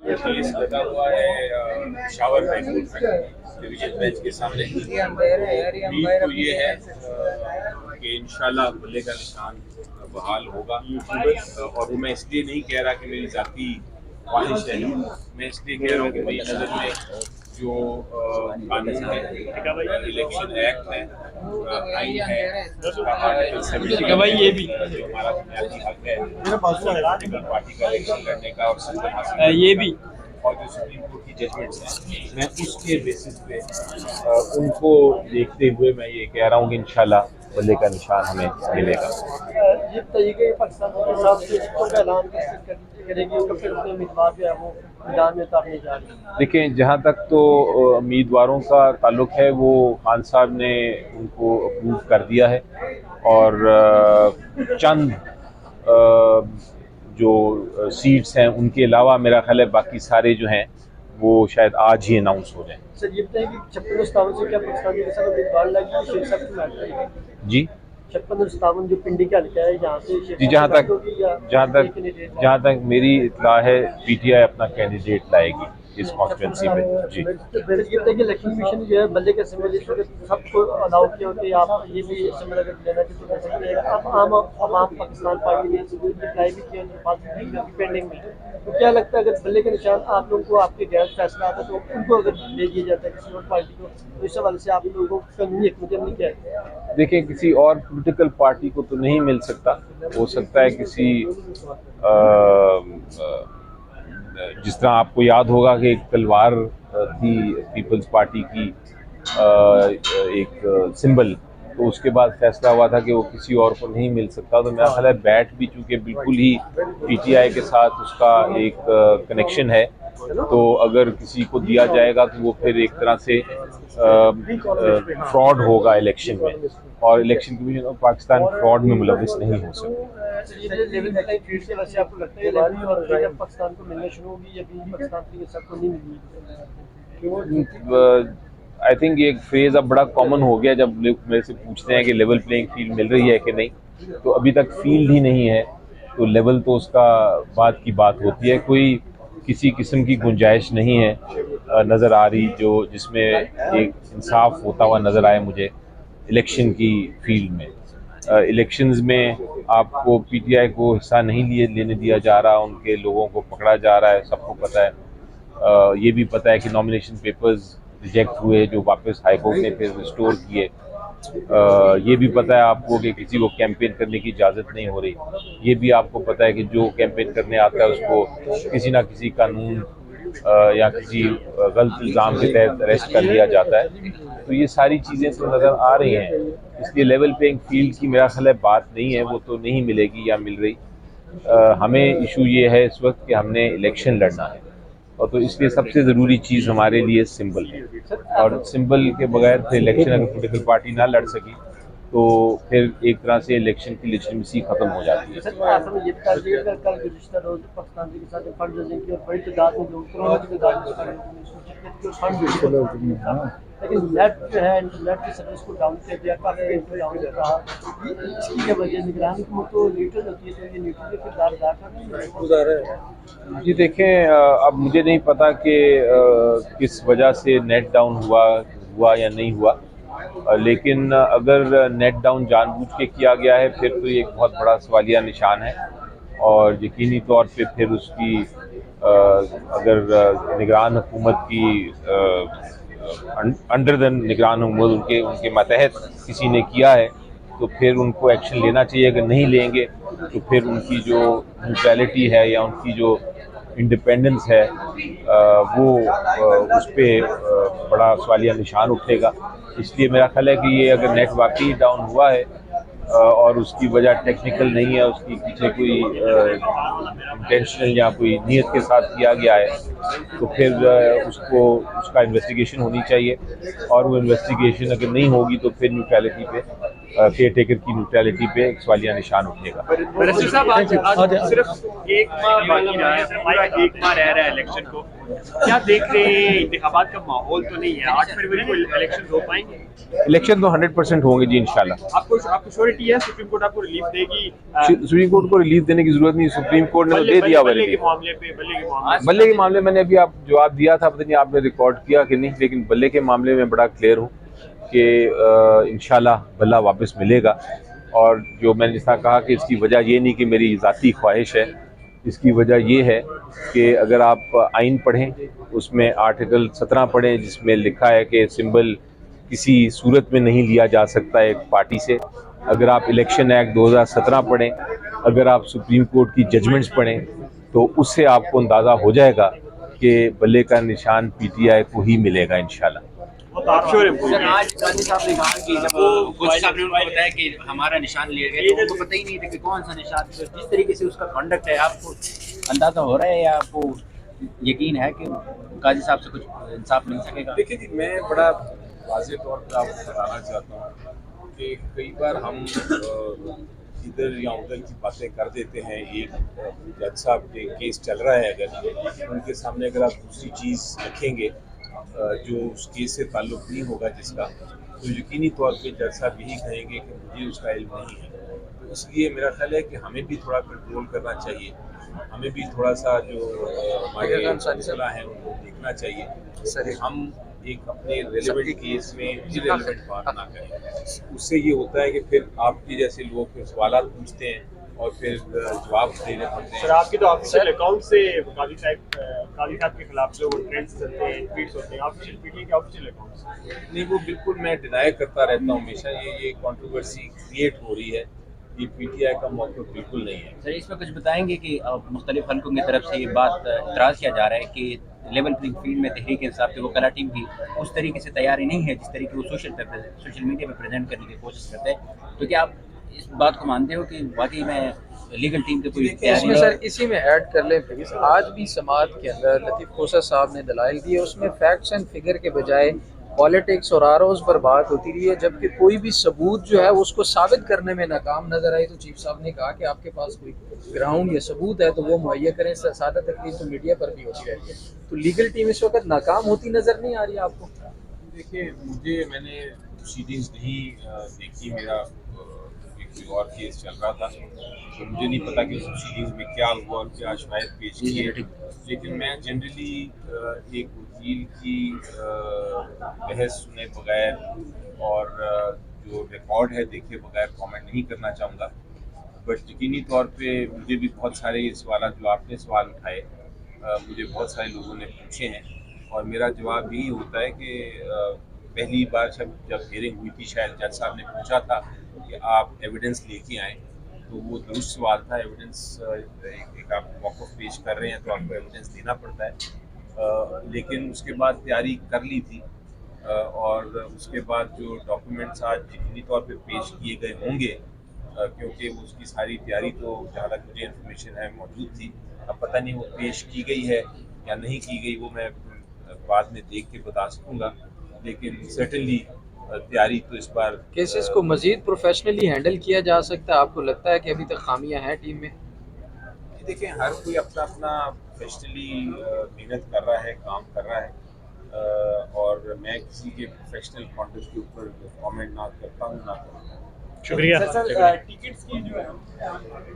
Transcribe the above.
ये केस लगा हुआ है पेशावर हाई कोर्ट में डिवीजन बेंच के सामने। उम्मीद तो ये है कि इंशाल्लाह बल्ले का निशान बहाल होगा। और वो मैं इसलिए नहीं कह रहा कि मेरी जाती ख्वाहिश है, मैं इसलिए कह रहा हूँ कि मेरी नज़र में जो कानून है, इलेक्शन एक्ट है, आइन है, उसका आर्टिकल 70 भाई ये भी जो हमारा बुनियादी हक है पॉलिटिकल पार्टी का इलेक्शन लड़ने का और संसद हासिल करने ये का, भी और जो सुप्रीम कोर्ट की जजमेंट्स हैं, मैं उसके बेसिस पे उनको देखते हुए मैं ये कह रहा हूँ कि इंशाल्लाह बल्ले का निशान हमें मिलेगा। ये बताइए कि पाकिस्तान के हिसाब से जीतों का ऐलान करेगी तो फिर अपने उम्मीदवार जो है वो मैदान में उतारने जा रहे हैं। देखिए, जहाँ तक तो उम्मीदवारों का ताल्लुक है वो खान साहब ने उनको अप्रूव कर दिया है और चंद जो सीट्स हैं उनके अलावा मेरा ख्याल है बाकी सारे जो हैं वो शायद आज ही अनाउंस हो जाएं। सर ये बताइए कि 56 से क्या पाकिस्तान के साथ उम्मीदवार लगी शेख साहब की मैच जी 56 जो पिंडी का हल्का है जहाँ से जी, जहाँ तक मेरी इत्तला है पीटीआई अपना कैंडिडेट लाएगी इस कॉन्स्टिट्यूंसी पे। जी ये बताइए कि इलेक्शन कमीशन जो है बल्ले के असेंबली सबको अलाउ किया होते आप ये भी असेंबली अगर लेना चाहते कर सकते हैं। अब आम आवाम पाकिस्तान पार्टी ने अप्लाई भी किया पेंडिंग में, तो क्या लगता है अगर बल्ले के निशान आप लोगों को आपके गैर फैसला आता तो उनको अगर दे दिया जाता है किसी और पार्टी को, तो इस हवाले से आप लोगों को कानूनी हिकमत अमली क्या है? देखिए, किसी और पॉलिटिकल पार्टी को तो नहीं मिल सकता, हो सकता है किसी जिस तरह आपको याद होगा कि एक तलवार थी पीपल्स पार्टी की एक सिंबल, तो उसके बाद फैसला हुआ था कि वो किसी और को नहीं मिल सकता। तो मेरा ख्याल है बैट भी चूँकि बिल्कुल ही पीटीआई के साथ उसका एक कनेक्शन है, तो अगर किसी को दिया जाएगा तो वो फिर एक तरह से फ्रॉड होगा इलेक्शन में, और election commission of Pakistan fraud में मुलविस नहीं हो सकता। आपको लगता है पाकिस्तान को मिलना शुरू होगी या पाकिस्तान के सबको नहीं मिलेगी? आई थिंक ये एक फ्रेज अब बड़ा कॉमन हो गया, जब लोग मेरे से पूछते हैं कि लेवल प्लेइंग फील्ड मिल रही है कि नहीं, तो अभी तक फील्ड ही नहीं है, तो लेवल तो उसका बाद की बात होती है। कोई किसी किस्म की गुंजाइश नहीं है नज़र आ रही जो जिसमें एक इंसाफ होता हुआ नज़र आए मुझे इलेक्शन की फील्ड में। इलेक्शंस में आपको पीटीआई को हिस्सा नहीं लेने दिया जा रहा, उनके लोगों को पकड़ा जा रहा है, सबको पता है। ये भी पता है कि नॉमिनेशन पेपर्स रिजेक्ट हुए जो वापस हाई कोर्ट ने फिर रिस्टोर किए। ये भी पता है आपको कि किसी को कैंपेन करने की इजाज़त नहीं हो रही। ये भी आपको पता है कि जो कैंपेन करने आता है उसको किसी ना किसी कानून या किसी गलत इल्ज़ाम के तहत अरेस्ट कर लिया जाता है। तो ये सारी चीज़ें तो नज़र आ रही हैं, इसलिए लेवल प्लेइंग फील्ड की मेरा ख्याल है बात नहीं है, वो तो नहीं मिलेगी या मिल रही। हमें इशू ये है इस वक्त कि हमने इलेक्शन लड़ना है, और तो इसलिए सबसे ज़रूरी चीज़ हमारे लिए सिंबल है, और सिंबल के बगैर फिर इलेक्शन अगर पॉलिटिकल पार्टी ना लड़ सकी तो फिर एक तरह से इलेक्शन की लेजिटिमेसी ख़त्म हो जाती है। सर आप हमें ये बता दीजिए अगर कल गुज़िश्ता रोज़ पाकिस्तान के साथ फंड रेजिंग की और बड़ी तादाद में लोग कोरोना की तादाद में फंड, लेकिन नेट जो है इंटरनेट की सर्विस को डाउन कर दिया, काफ़ी डाउन कर रहा, इसकी क्या वजह? निगरानी हुकूमत तो न्यूट्रल होती है, तो ये न्यूट्रल के किरदार अदा कर रही है। जी देखें, अब मुझे नहीं पता कि किस वजह से नेट डाउन हुआ या नहीं हुआ, लेकिन अगर नेट डाउन जानबूझ के किया गया है फिर तो ये एक बहुत बड़ा सवालिया निशान है, और यकीनी तौर पे फिर उसकी अगर निगरान हुकूमत की अंडर द निगरान हुकूमत उनके मातहत किसी ने किया है तो फिर उनको एक्शन लेना चाहिए। अगर नहीं लेंगे तो फिर उनकी जो न्यूट्रलिटी है या उनकी जो इंडिपेंडेंस है वो उस पर बड़ा सवालिया निशान उठेगा। इसलिए मेरा ख्याल है कि ये अगर नेट वाकई डाउन हुआ है और उसकी वजह टेक्निकल नहीं है, उसकी पीछे कोई इंटेंशनल या कोई नीयत के साथ किया गया है, तो फिर उसका इन्वेस्टिगेशन होनी चाहिए, और वो इन्वेस्टिगेशन अगर नहीं होगी तो फिर न्यूट्रलिटी पे केयर टेकर की न्यूट्रलिटी पे एक सवालिया निशान उठेगा। रशीद साहब, आज सिर्फ एक माह बाकी रहा है, पूरा एक माह रह रहा है इलेक्शन को, क्या देख रहे हैं? इंतखाबात का माहौल तो नहीं है, 8 फरवरी को इलेक्शन हो पाएंगे? इलेक्शन तो 100% होंगे जी इंशाल्लाह। आपको श्योरिटी है सुप्रीम कोर्ट आपको रिलीफ देगी? सुप्रीम कोर्ट को रिलीफ देने की जरूरत नहीं, सुप्रीम कोर्ट ने तो दे दिया। बल्ले के मामले पे बल्ले के मामले मैंने अभी आप जवाब दिया था, पता नहीं आपने रिकॉर्ड किया कि नहीं, लेकिन बल्ले के मामले में बड़ा क्लियर हूँ कि इंशाल्लाह बल्ला वापस मिलेगा। और जो मैंने जिस तरह कहा कि इसकी वजह ये नहीं कि मेरी ज़ाती ख्वाहिश है, इसकी वजह ये है कि अगर आप आइन पढ़ें उसमें आर्टिकल 17 पढ़ें जिसमें लिखा है कि सिंबल किसी सूरत में नहीं लिया जा सकता एक पार्टी से। अगर आप इलेक्शन एक्ट 2017 पढ़ें, अगर आप सुप्रीम कोर्ट की जजमेंट्स पढ़ें तो उससे आपको अंदाज़ा हो जाएगा कि बल्ले का निशान पीटीआई को ही मिलेगा इंशाल्लाह। सर, आज गांधी साहब ने कहा कि जब गोश्त साहब ने उनको बताया कि हमारा निशान लिए गए तो उनको पता ही नहीं था कि कौन सा निशान। जिस तरीके से उसका कंडक्ट है, आपको अंदाजा हो रहा है या आपको यकीन है कि गांधी साहब से कुछ इंसाफ मिल सकेगा? देखिए जी, मैं बड़ा वाज़ेह तौर पर आपको बताना चाहता हूँ कि कई बार हम इधर या उधर की बातें कर देते हैं। एक जज साहब के केस चल रहा है, अगर उनके सामने अगर आप दूसरी चीज़ रखेंगे जो उस केस से ताल्लुक़ नहीं होगा जिसका, तो यकीनी तौर पे जज साहब यही कहेंगे कि मुझे उसका इल्म नहीं है। तो इसलिए मेरा ख्याल है कि हमें भी थोड़ा कंट्रोल करना चाहिए, हमें भी थोड़ा सा जो हमारे मसला है उनको देखना चाहिए सर। हम एक अपने रेलेवेंट केस में इररेलेवेंट बात ना करें। उससे ये होता है कि फिर आपके जैसे लोग फिर सवाल पूछते हैं और फिर जवाब देने पड़ते हैं। सर, आपके तो ऑफिशियल अकाउंट से काजी साहब के खिलाफ जो ट्रेंड्स चलते हैं, ट्वीट्स होते हैं, ऑफिशियल पीटीआई के ऑफिशियल अकाउंट से? नहीं, वो बिल्कुल मैं डिनाई करता रहता हूँ हमेशा। ये कंट्रोवर्सी क्रिएट हो रही है, ये पीटीआई का मौक़िफ़ बिल्कुल नहीं है। सर, इसमें कुछ बताएंगे कि मुख्तलिफ हलकों की तरफ से ये बात इतराज़ किया जा रहा है कि लेवल प्लेइंग फील्ड में तहरीक इंसाफ की वकला टीम भी उस तरीके से तैयारी नहीं है जिस तरीके वो सोशल मीडिया पर प्रेजेंट करने की कोशिश करते हैं। तो क्या आप इस बात को मानते हो कि वाकई में लीगल टीम की कोई तैयारी इसमें सर इसी में ऐड कर लें प्लीज़, आज भी समाअत के अंदर लतीफ़ खोसा साहब ने दलाइल दिए, उसमें फैक्ट्स एंड फिगर के बजाय पॉलिटिक्स और आरोज़ पर बात होती रही है, जबकि कोई भी सबूत जो है उसको साबित करने में नाकाम नजर आई। तो चीफ साहब ने कहा कि आपके पास कोई ग्राउंड या सबूत है तो वो मुहैया करें। सादा तकलीफ तो मीडिया पर भी होती रहती है, तो लीगल टीम इस वक्त नाकाम होती नजर नहीं आ रही है आपको? देखिए, मैंने प्रोसीडिंग्स नहीं देखी, मेरा कोई और केस चल रहा था तो मुझे नहीं पता कि उस प्रोसीडिंग्स में क्या हुआ और क्या शवाहिद पेश किए। लेकिन मैं जनरली एक वकील की बहस सुने बगैर और जो रिकॉर्ड है देखे बगैर कमेंट नहीं करना चाहूँगा। बट यकीनी तौर पे मुझे भी बहुत सारे ये सवाल जो आपने सवाल उठाए मुझे बहुत सारे लोगों ने पूछे हैं और मेरा जवाब यही होता है कि पहली बार जब हियरिंग हुई थी शायद जज साहब ने पूछा था कि आप एविडेंस लेके आएँ, तो वो दुरुस्त सवाल था। एविडेंस एक आप मौक़िफ़ पेश कर रहे हैं तो आपको एविडेंस देना पड़ता है। लेकिन उसके बाद तैयारी कर ली थी और उसके बाद जो डॉक्यूमेंट्स आज यकीनी तौर पे पेश किए गए होंगे क्योंकि उसकी सारी तैयारी तो जहाँ तक मुझे इन्फॉर्मेशन है मौजूद थी। अब पता नहीं वो पेश की गई है या नहीं की गई, वो मैं बाद में देख के बता सकूँगा। लेकिन सर्टेनली तैयारी तो इस बार केसेस को मजीद प्रोफेशनली हैंडल किया जा सकता है? आपको लगता है कि अभी तक खामियां हैं टीम में? देखिए, हर कोई अपना अपना प्रोफेशनली मेहनत कर रहा है, काम कर रहा है और मैं किसी के प्रोफेशनल कॉन्टेक्ट के ऊपर कमेंट ना करता हूँ ना करूँगा। शुक्रिया। टिकट्स की जो है